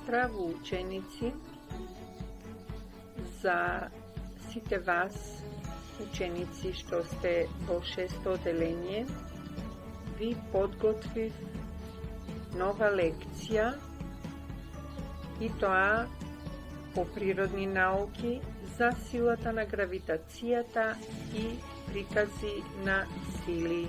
Здраво, ученици! За сите вас, ученици што сте во 6-то оделение, ви подготвив нова лекција, и тоа по природни науки за силата на гравитацијата и прикази на сили.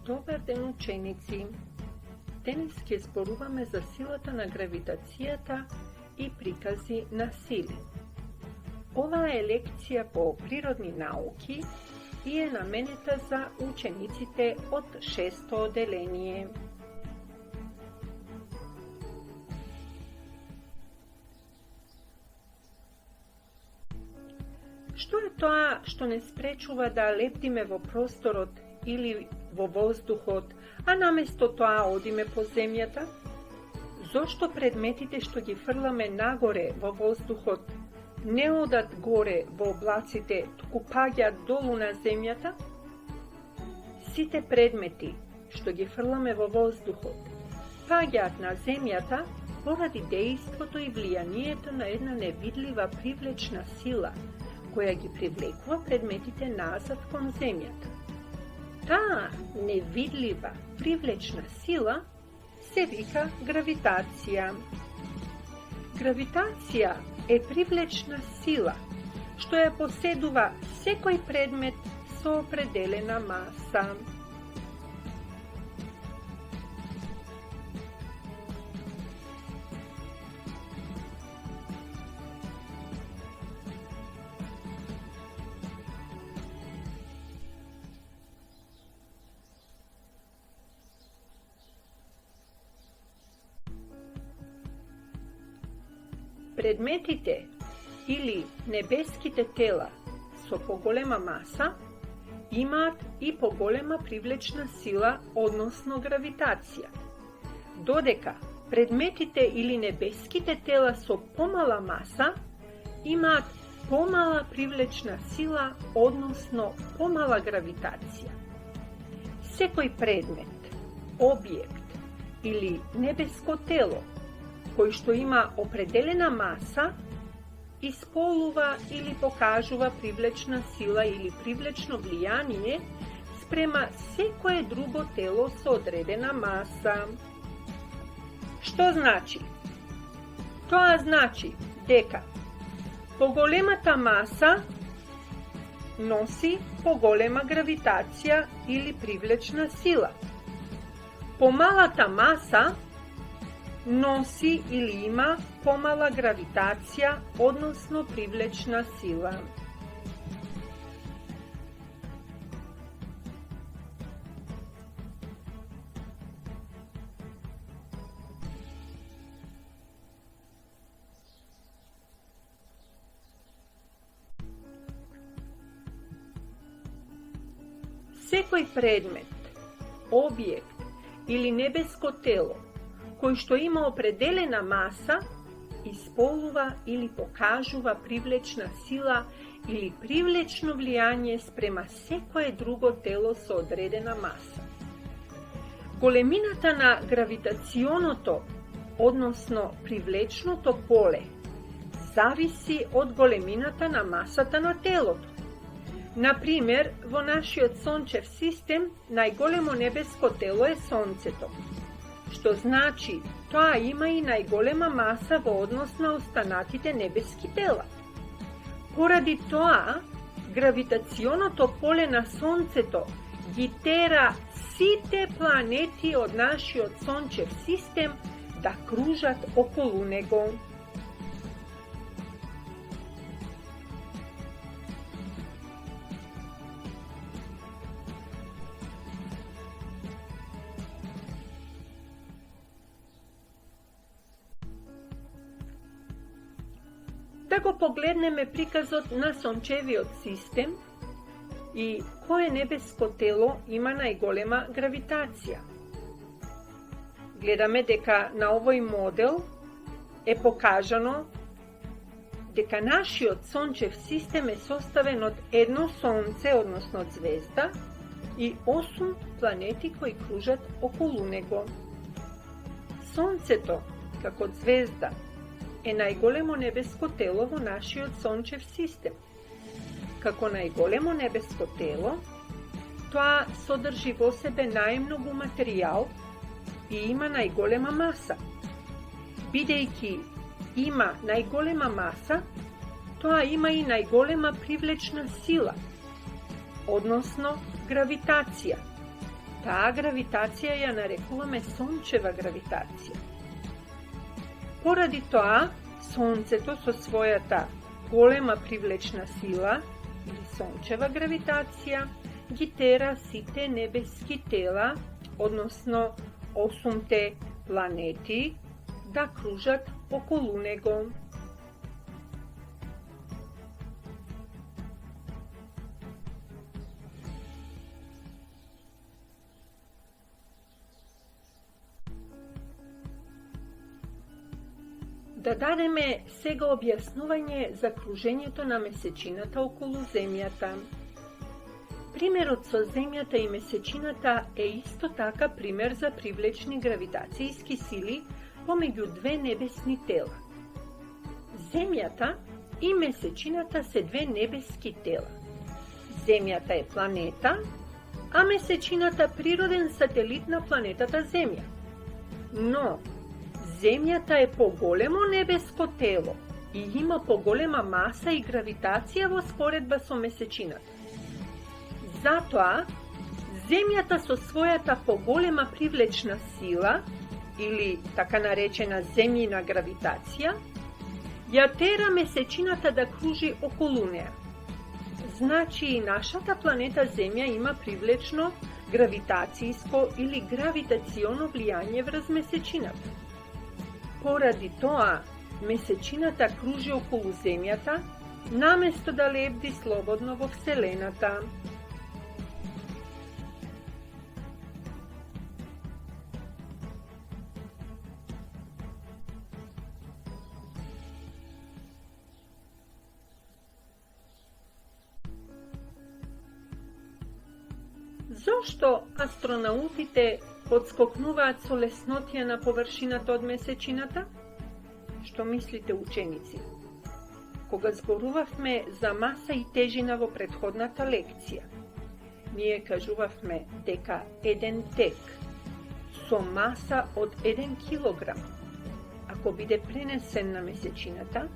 Добар ден, ученици! Денес ќе зборуваме за силата на гравитацијата и прикази на сили. Оваа е лекција по природни науки и е наменета за учениците од 6-то оделение. Што е тоа што не спречува да лептиме во просторот или во воздухот, а наместо тоа одиме по земјата? Зошто предметите што ги фрламе нагоре во воздухот не одат горе во облаците, туку паѓаат долу на земјата? Сите предмети што ги фрламе во воздухот паѓаат на земјата поради дејството и влијанието на една невидлива привлечна сила, која ги привлекува предметите назад кон земјата. Таа невидлива привлечна сила се вика гравитација. Гравитација е привлечна сила што ја поседува секој предмет со определена маса. Предметите или небеските тела со поголема маса имаат и поголема привлечна сила, односно гравитација, додека предметите или небеските тела со помала маса имаат помала привлечна сила, односно помала гравитација. Секој предмет, објект или небеско тело кој што има определена маса, исполува или покажува привлечна сила или привлечно влијание спрема секое друго тело со одредена маса. Што значи? Тоа значи дека поголемата маса носи поголема гравитација или привлечна сила. Помалата маса носи или има помала гравитација, односно привлечна сила. Секој предмет, објект или небеско тело кој што има определена маса, исполува или покажува привлечна сила или привлечно влијание спрема секое друго тело со одредена маса. Големината на гравитационото, односно привлечното поле, зависи од големината на масата на телото. Например, во нашиот сончев систем најголемо небеско тело е Сонцето, што значи тоа има и најголема маса во однос на останатите небески тела. Поради тоа, гравитационото поле на Сонцето ги тера сите планети од нашиот сончев систем да кружат околу него. да го погледнеме приказот на сончевиот систем и кое небеско тело има најголема гравитација. Гледаме дека на овој модел е покажано дека нашиот сончев систем е составен од едно сонце, односно звезда, и 8 планети кои кружат околу него. Сонцето, како звезда, е најголемо небеско тело во нашиот сончев систем. Како најголемо небеско тело, тоа содржи во себе најмногу материјал и има најголема маса. Бидејќи има најголема маса, тоа има и најголема привлечна сила, односно гравитација. Таа гравитација ја нарекуваме сончева гравитација. Поради тоа, сонцето со својата голема привлечна сила или сончева гравитација ги тера сите небески тела, односно 8 планети, да кружат околу него. Да дадеме сега објаснување за кружењето на месечината околу Земјата. Примерот со Земјата и месечината е исто така пример за привлечни гравитацијски сили помеѓу две небесни тела. Земјата и месечината се две небески тела. Земјата е планета, а месечината природен сателит на планетата Земја. Но Земјата е поголемо небеско тело и има поголема маса и гравитација во споредба со месечината. Затоа, Земјата со својата поголема привлечна сила, или така наречена земјина гравитација, ја тера месечината да кружи околу неа. Значи и нашата планета Земја има привлечно, гравитацијско или гравитационо влијање врз месечината. Поради тоа, месечината кружи околу Земјата, наместо да лебди слободно во Вселената. Зошто астронаутите подскокнуваат со леснотија на површината од месечината? Што мислите, ученици? Кога зборувавме за маса и тежина во претходната лекција, ние кажувавме дека еден тек со маса од 1 килограм, ако биде пренесен на месечината,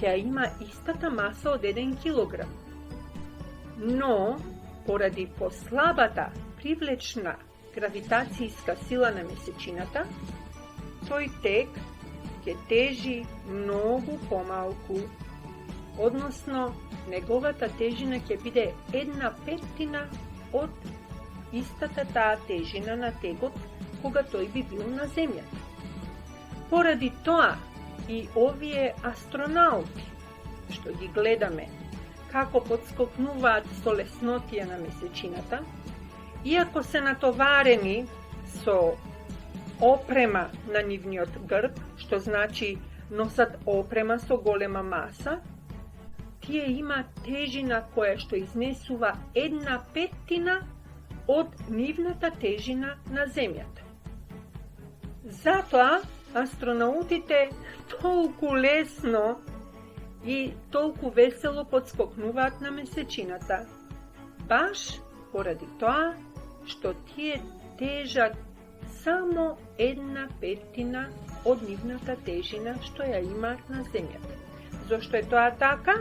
ќе има истата маса од 1 килограм. Но, поради послабата привлечна гравитацијска сила на месечината, тој тек ќе тежи многу помалку, односно неговата тежина ќе биде 1/5 од истата таа тежина на тегот кога тој би бил на Земјата. Поради тоа и овие астронаути, што ги гледаме како подскокнуваат со леснотија на месечината, иако се натоварени со опрема на нивниот грб, што значи носат опрема со голема маса, тие има тежина која што изнесува 1/5 од нивната тежина на Земјата. Затоа астронаутите толку лесно и толку весело подскокнуваат на месечината, баш поради тоа што тие тежат само 1/5 од нивната тежина што ја имаат на Земјата. Зошто е тоа така?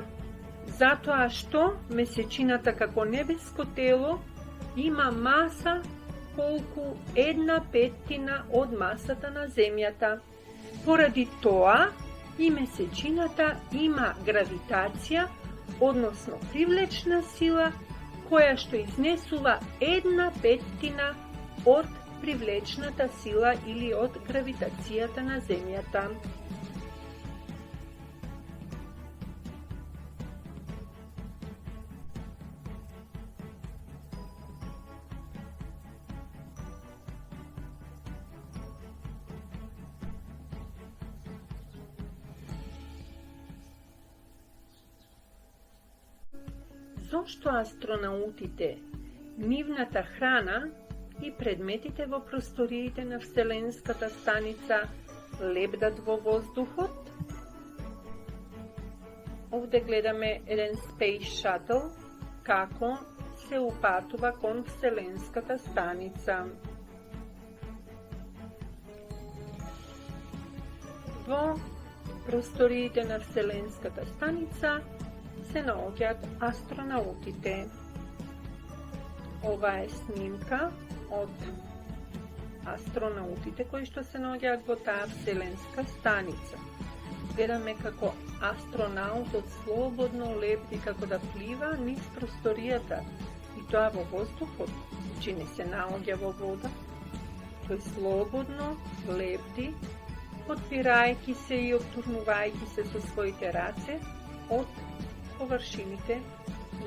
Затоа што месечината како небеско тело има маса колку 1/5 од масата на Земјата. Поради тоа и месечината има гравитација, односно привлечна сила, која што изнесува 1/5 од привлечната сила или од гравитацијата на Земјата. зошто астронаутите, нивната храна и предметите во просториите на Вселенската станица лебдат во воздухот? Овде гледаме еден Space Shuttle, како се упатува кон Вселенската станица. Во просториите на Вселенската станица се наоѓаат астронаутите. Ова е снимка од астронаутите кои што се наоѓаат во таа Вселенска станица. Гледаме како астронаутот слободно лебди како да плива низ просторијата, и тоа во воздухот, че не се наоѓа во вода. Тој слободно лебди, отпирајќи се и оттурнувајќи се со своите раце од површините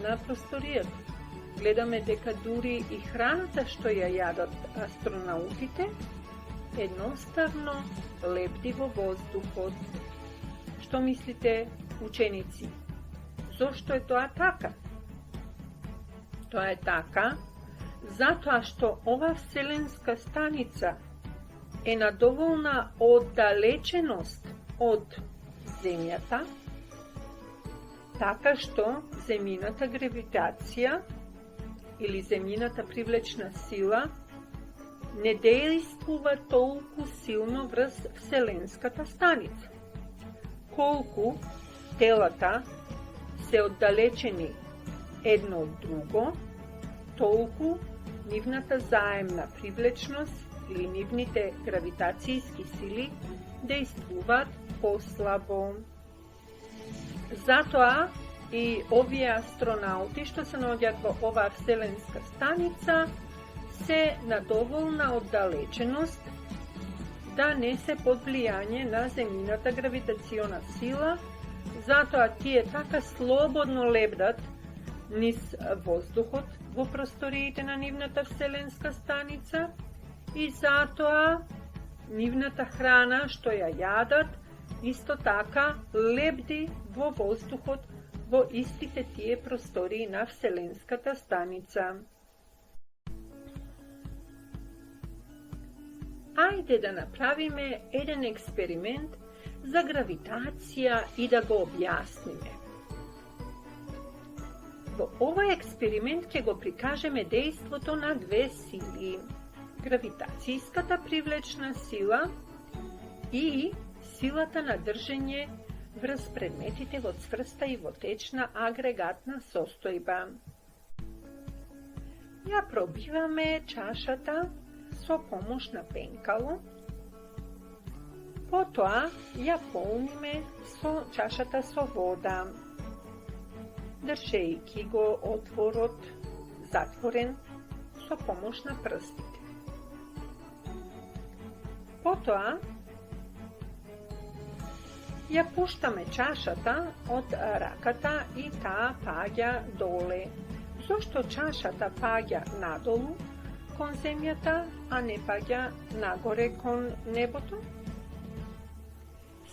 на просторијата. Гледаме дека дури и храната што ја јадат астронаутите, едноставно лебди во воздухот. Што мислите, ученици? Зошто е тоа така? Тоа е така затоа што ова Вселенска станица е на доволна оддалеченост од Земјата, така што земјината гравитација или земјината привлечна сила не дејствува толку силно врз Вселенската станица. Колку телата се оддалечени едно од друго, толку нивната заемна привлечност или нивните гравитацијски сили дејствуваат послабо. Затоа и овие астронаути што се наоѓаат во оваа Вселенска станица се на доволна оддалеченост да не се под влијание на земјината гравитациона сила, затоа тие така слободно лебдат низ воздухот во просториите на нивната Вселенска станица и затоа нивната храна што ја јадат исто така лебди во воздухот во истите тие простории на Вселенската станица. Ајде да направиме еден експеримент за гравитација и да го објасниме. Во овој експеримент ќе го прикажеме дејството на две сили: гравитацијската привлечна сила и силата на држење врз предметите во цврста и во течна агрегатна состојба. Ја пробиваме чашата со помош на пенкало, потоа ја полниме чашата со вода, држејќи го отворот затворен со помош на прстите. Потоа ја пуштаме чашата од раката и таа паѓа доле. Зошто чашата паѓа надолу кон земјата, а не паѓа нагоре кон небото?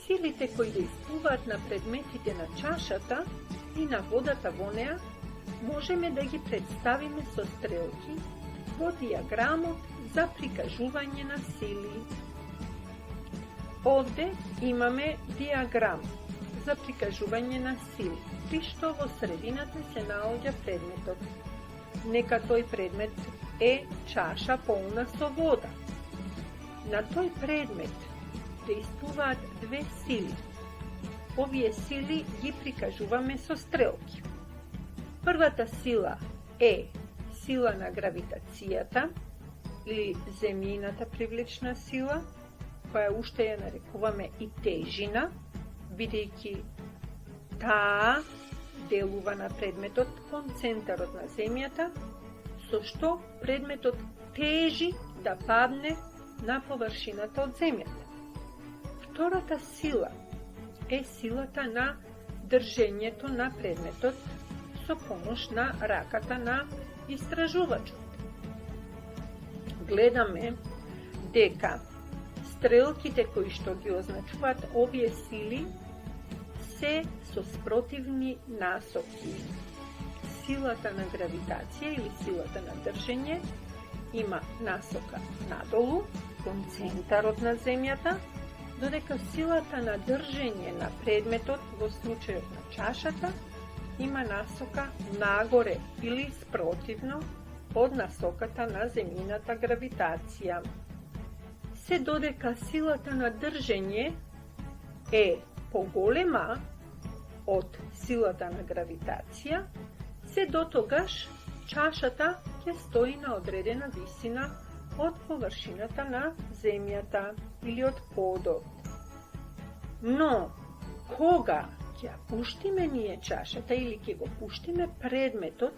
Силите кои дејствуваат на предметите на чашата и на водата во неа можеме да ги представиме со стрелки во дијаграмот за прикажување на сили. Овде имаме дијаграм за прикажување на сили, при што во средината се наоѓа предметот. Нека тој предмет е чаша полна со вода. На тој предмет дејствуваат две сили. Овие сили ги прикажуваме со стрелки. Првата сила е сила на гравитацијата или земјината привлечна сила, која уште ја нарекуваме и тежина, бидејќи таа делува на предметот кон центарот на земјата, со што предметот тежи да падне на површината од земјата. Втората сила е силата на држењето на предметот со помош на раката на истражувачот. Гледаме дека стрелките кои што ги означуваат овие сили се со спротивни насоки. силата на гравитација или силата на држење има насока надолу, кон центарот на земјата, додека силата на држење на предметот во случајот на чашата има насока нагоре или спротивно од насоката на земјината гравитација. Се додека силата на држење е поголема од силата на гравитација, се дотогаш чашата ќе стои на одредена висина од површината на земјата или од подот. Но, кога ќе пуштиме ние чашата или ќе го пуштиме предметот,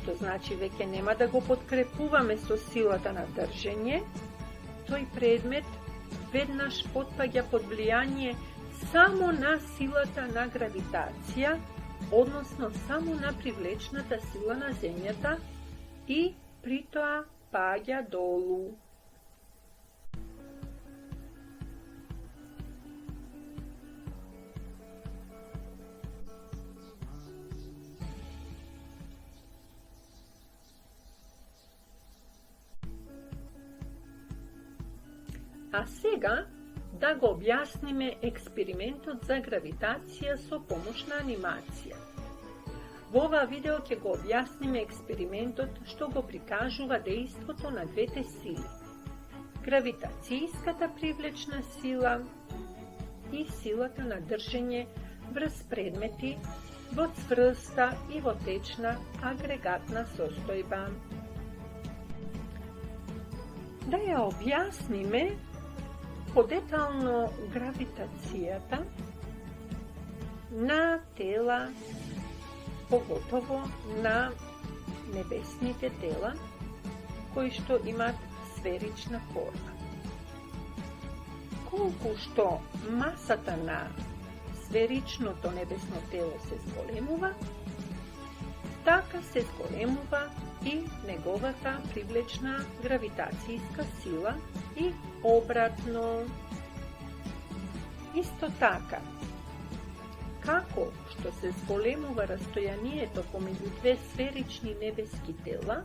што значи веќе нема да го подкрепуваме со силата на држење, тој предмет веднаш потпаѓа под влијание само на силата на гравитација, односно само на привлечната сила на земјата и при тоа паѓа долу. А сега да го објасниме експериментот за гравитација со помош на анимација. Во ова видео ќе го објасниме експериментот што го прикажува дејството на двете сили: гравитацијската привлечна сила и силата на држење врз предмети во цврста и во течна агрегатна состојба. Да ја објасниме подетално гравитацијата на тела, поготово на небесните тела, кои што имат сферична форма. Колку што масата на сферичното небесно тело се зголемува, така се зголемува и неговата привлечна гравитацијска сила и обратно. Исто така, како што се зголемува растојанието помеѓу две сферични небески тела,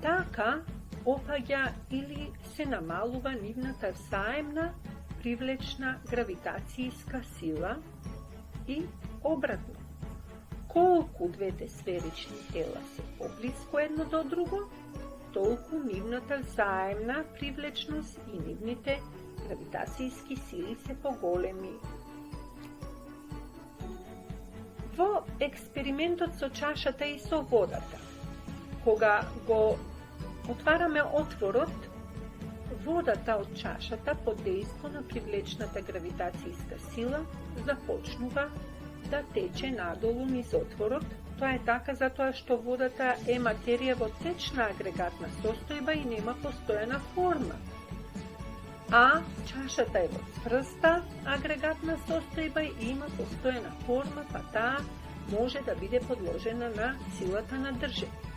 така опаѓа или се намалува нивната взаемна привлечна гравитацијска сила и обратно. Колку двете сферични тела се поблиску едно до друго, толку нивната взаемна привлечност и нивните гравитацијски сили се поголеми. Во експериментот со чашата и со водата, кога го отвараме отворот, водата од чашата под дејство на привлечната гравитацијска сила започнува да тече надолу низ отворот. Тоа е така затоа што водата е материја во течна агрегатна состојба и нема постојана форма. А чашата е во цврста агрегатна состојба и има постојана форма, па таа може да биде подложена на силата на држење.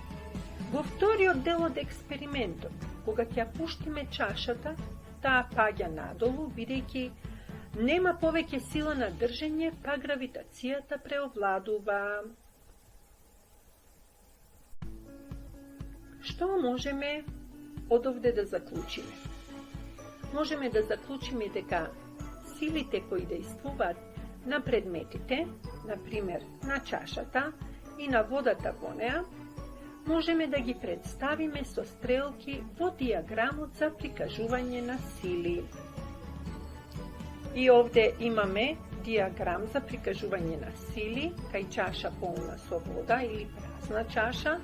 Во вториот дел од експериментот, кога ќе пуштиме чашата, таа паѓа надолу, бидејќи нема повеќе сила на држење, па гравитацијата преовладува. Што можеме од овде да заклучиме? Можеме да заклучиме дека силите кои дејствуваат на предметите, например на чашата и на водата во неа, можеме да ги представиме со стрелки во диаграмот за прикажување на сили. И овде имаме диаграм за прикажување на сили кај чаша полна со вода или празна чаша,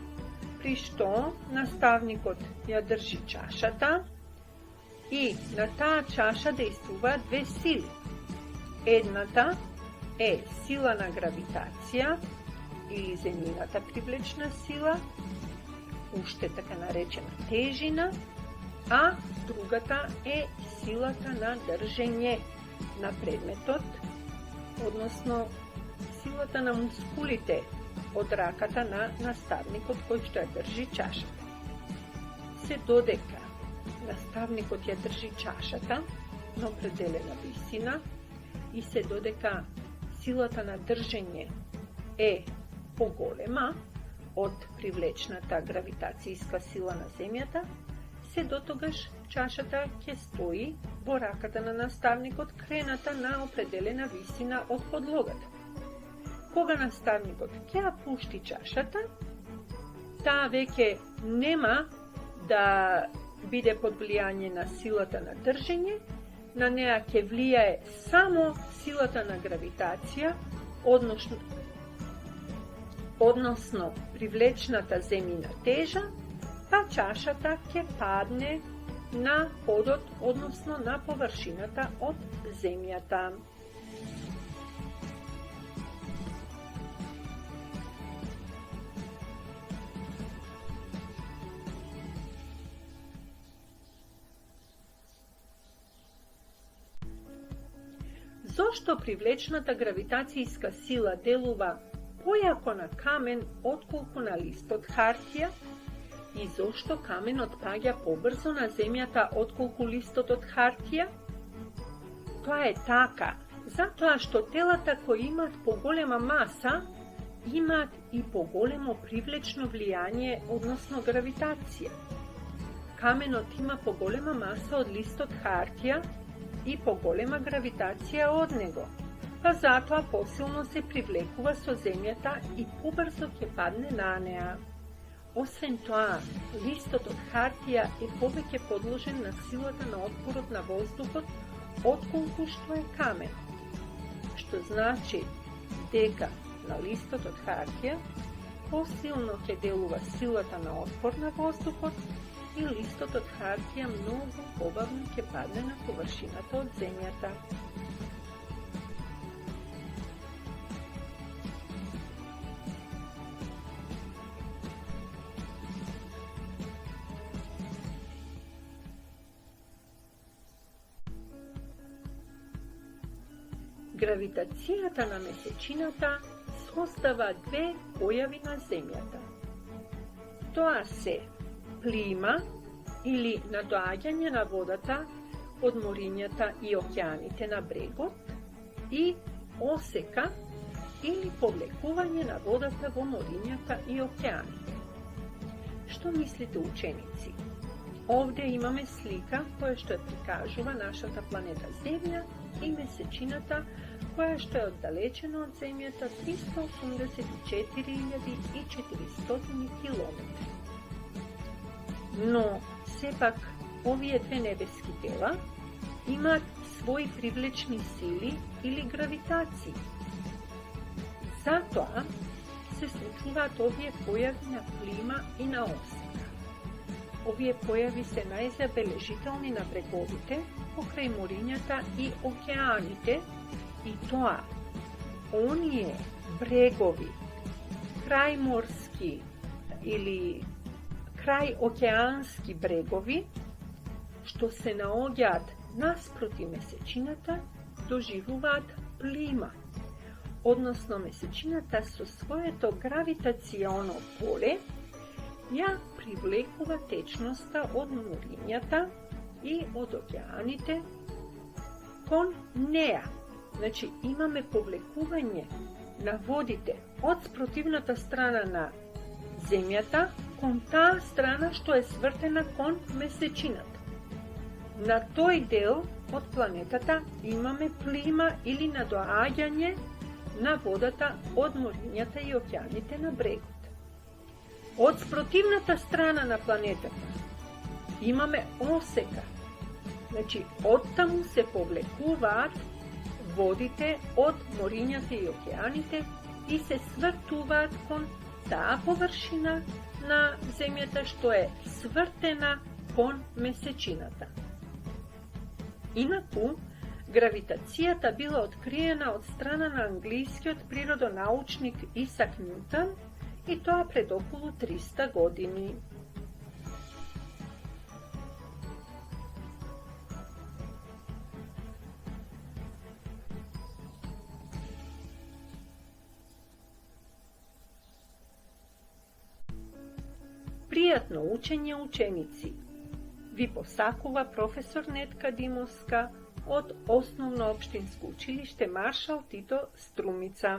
при што наставникот ја држи чашата и на таа чаша дејствуваат две сили. Едната е сила на гравитација или земјината привлечна сила, уште така наречена тежина, а другата е силата на држење на предметот, односно силата на мускулите од раката на наставникот кој што ја држи чашата. Се додека наставникот ја држи чашата на определена висина и се додека силата на држење е поголема од привлечната гравитацијска сила на земјата, се дотогаш чашата ќе стои во раката на наставникот крената на определена висина од подлогата. Кога наставникот ќе ја пушти чашата, таа веќе нема да биде под влијание на силата на држење, на неа ќе влијае само силата на гравитација, односно привлечната земјина тежа, па чашата ќе падне на подот, односно на површината од земјата. Зошто привлечната гравитацијска сила делува појако на камен отколку на лист од хартија и зошто каменот паѓа побрзо на земјата отколку листот од хартија? Тоа е така, затоа што телата кои имаат поголема маса, имаат и поголемо привлечно влијание, односно гравитација. Каменот има поголема маса од листот хартија и поголема гравитација од него, па затоа посилно се привлекува со земјата и побрзо ќе падне на неа. Освен тоа, листот од хартија е повеќе подложен на силата на отпорот на воздухот отколку што е камен, што значи дека на листот од хартија посилно ќе делува силата на отпор на воздухот и листот од хартија многу побавно ќе падне на површината од земјата. Гравитацијата на месечината создава две појави на земјата. Тоа се плима или надоаѓање на водата од морињата и океаните на брегот и осека или повлекување на водата во морињата и океаните. Што мислите, ученици? Овде имаме слика која што ја прикажува нашата планета Земја и месечината која што е оддалечена од Земјата 384.400 километри. Но, сепак, овие две небески тела имаат своји привлечни сили или гравитации. Затоа се случуваат овие појави на плима и на осека. Овие појави се најзабележителни на бреговите, покрај морињата и океаните, и тоа, оние брегови, крајморски или крај океански брегови, што се наоѓаат наспроти месечината, доживуваат плима, односно месечината со своето гравитационо поле ја привлекува течноста од морињата и од океаните кон неа. Значи, имаме повлекување на водите од спротивната страна на Земјата кон таа страна што е свртена кон месечината. На тој дел од планетата имаме плима или надоаѓање на водата од морињата и океаните на брегот. Од спротивната страна на планетата имаме осека. Значи, оттаму се повлекуваат водите од морињата и океаните и се свртуваат кон таа површина на Земјата што е свртена кон месечината. Инаку, гравитацијата била откриена од страна на англискиот природонаучник Исак Њутон и тоа пред околу 300 години. Пријатно учење, ученици! Ви посакува професор Нетка Димовска од Основно општинско училиште Маршал Тито Струмица.